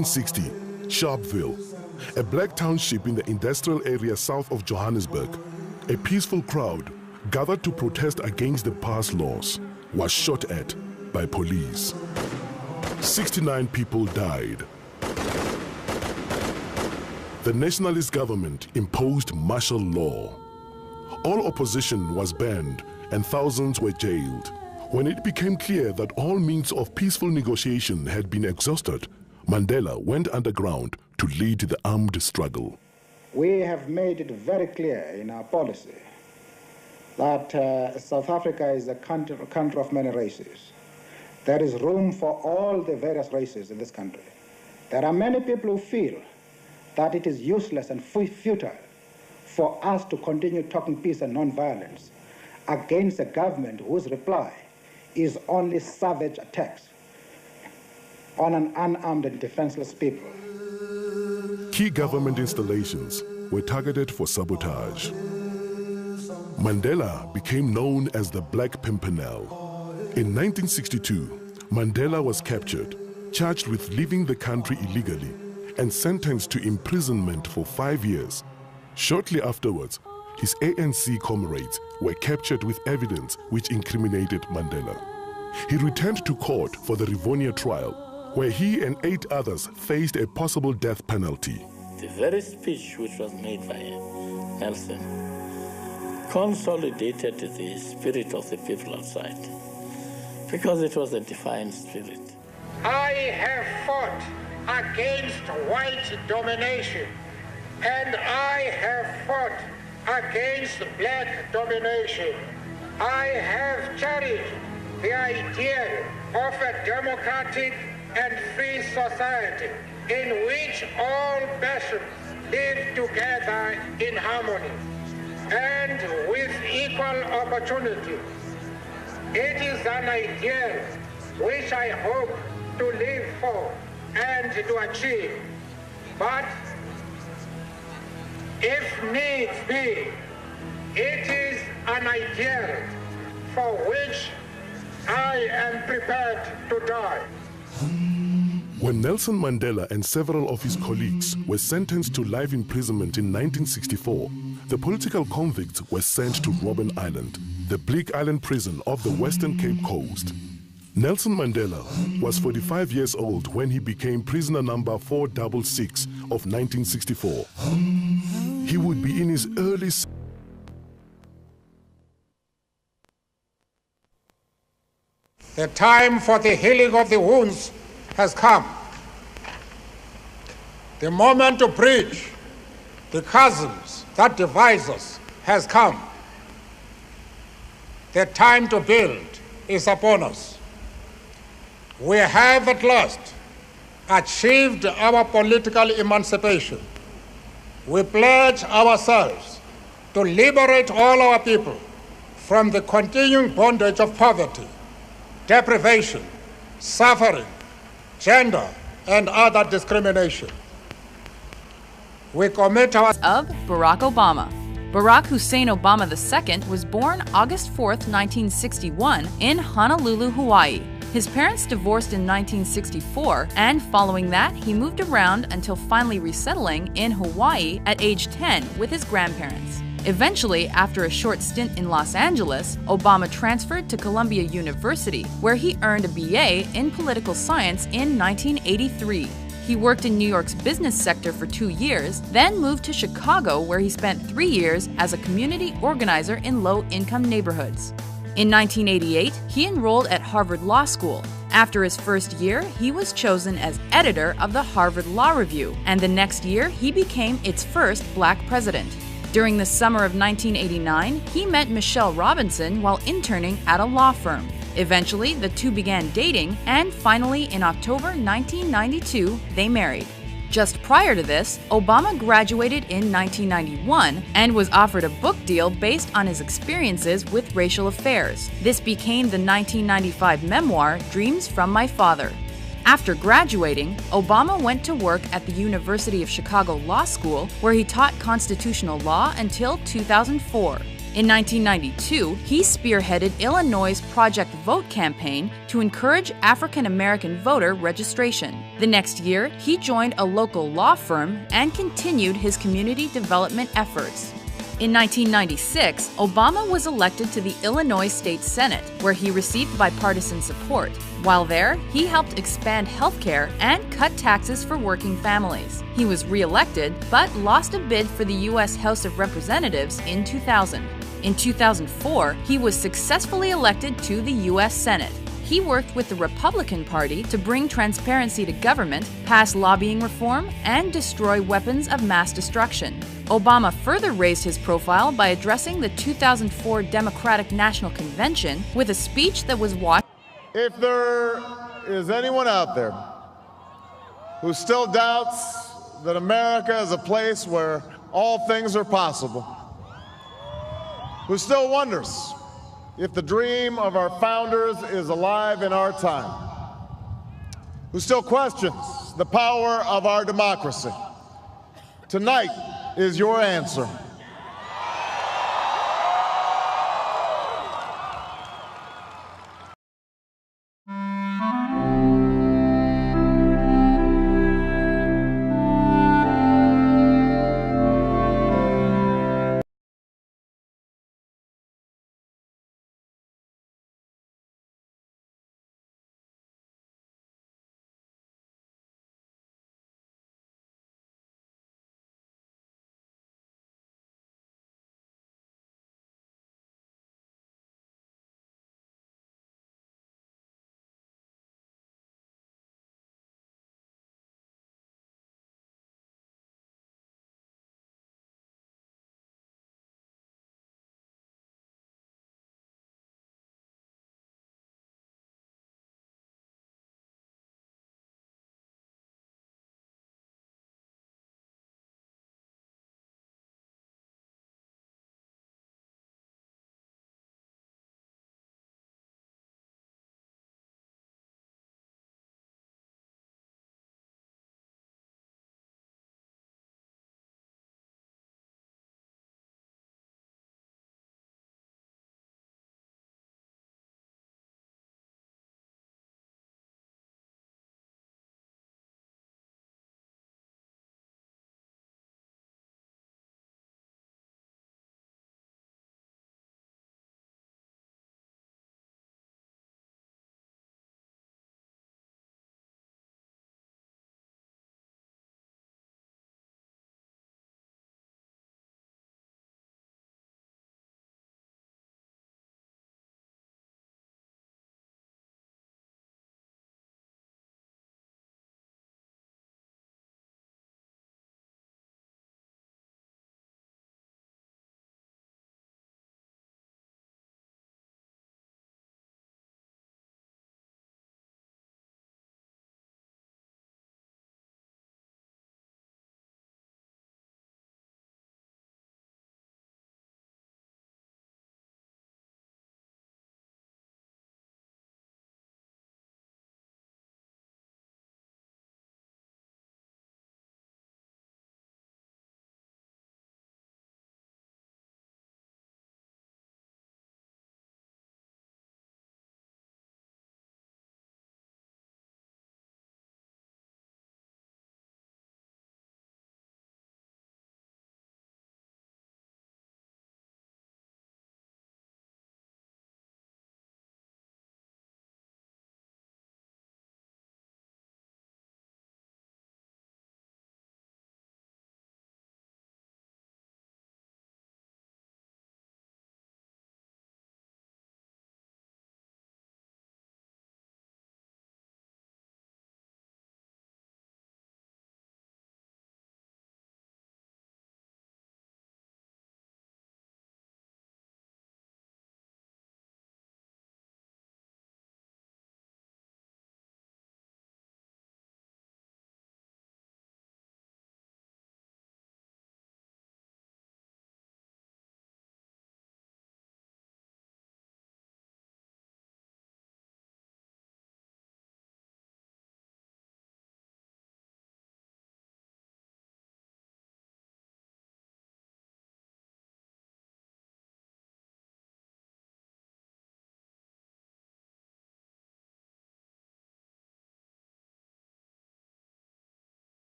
1960, Sharpeville, a black township in the industrial area south of Johannesburg, a peaceful crowd gathered to protest against the passed laws was shot at by police. 69 people died. The nationalist government imposed martial law. All opposition was banned and thousands were jailed. When it became clear that all means of peaceful negotiation had been exhausted, Mandela went underground to lead the armed struggle. We have made it very clear in our policy that South Africa is a country of many races. There is room for all the various races in this country. There are many people who feel that it is useless and futile for us to continue talking peace and non-violence against a government whose reply is only savage attacks on an unarmed and defenseless people. Key government installations were targeted for sabotage. Mandela became known as the Black Pimpernel. In 1962, Mandela was captured, charged with leaving the country illegally, and sentenced to imprisonment for 5 years. Shortly afterwards, his ANC comrades were captured with evidence which incriminated Mandela. He returned to court for the Rivonia trial, where he and 8 others faced a possible death penalty. The very speech which was made by Nelson consolidated the spirit of the people outside, because it was a defiant spirit. I have fought against white domination, and I have fought against black domination. I have cherished the idea of a democratic and free society in which all persons live together in harmony and with equal opportunity. It is an ideal which I hope to live for and to achieve. But if needs be, it is an ideal for which I am prepared to die. When Nelson Mandela and several of his colleagues were sentenced to life imprisonment in 1964, the political convicts were sent to Robben Island, the Bleak Island prison off the Western Cape Coast. Nelson Mandela was 45 years old when he became prisoner number 466 of 1964. He would be in his early... The time for the healing of the wounds has come. The moment to bridge the chasms that divide us has come. The time to build is upon us. We have at last achieved our political emancipation. We pledge ourselves to liberate all our people from the continuing bondage of poverty, deprivation, suffering, gender, and other discrimination. We commit our... Of Barack Obama. Barack Hussein Obama II was born August 4, 1961, in Honolulu, Hawaii. His parents divorced in 1964, and following that, he moved around until finally resettling in Hawaii at age 10 with his grandparents. Eventually, after a short stint in Los Angeles, Obama transferred to Columbia University, where he earned a BA in political science in 1983. He worked in New York's business sector for 2 years, then moved to Chicago, where he spent 3 years as a community organizer in low-income neighborhoods. In 1988, he enrolled at Harvard Law School. After his first year, he was chosen as editor of the Harvard Law Review, and the next year, he became its first black president. During the summer of 1989, he met Michelle Robinson while interning at a law firm. Eventually, the two began dating, and finally, in October 1992, they married. Just prior to this, Obama graduated in 1991 and was offered a book deal based on his experiences with racial affairs. This became the 1995 memoir, Dreams from My Father. After graduating, Obama went to work at the University of Chicago Law School, where he taught constitutional law until 2004. In 1992, he spearheaded Illinois' Project Vote campaign to encourage African American voter registration. The next year, he joined a local law firm and continued his community development efforts. In 1996, Obama was elected to the Illinois State Senate, where he received bipartisan support. While there, he helped expand health care and cut taxes for working families. He was re-elected, but lost a bid for the U.S. House of Representatives in 2000. In 2004, he was successfully elected to the U.S. Senate. He worked with the Republican Party to bring transparency to government, pass lobbying reform, and destroy weapons of mass destruction. Obama further raised his profile by addressing the 2004 Democratic National Convention with a speech that was watched. If there is anyone out there who still doubts that America is a place where all things are possible, who still wonders if the dream of our founders is alive in our time, who still questions the power of our democracy, tonight is your answer.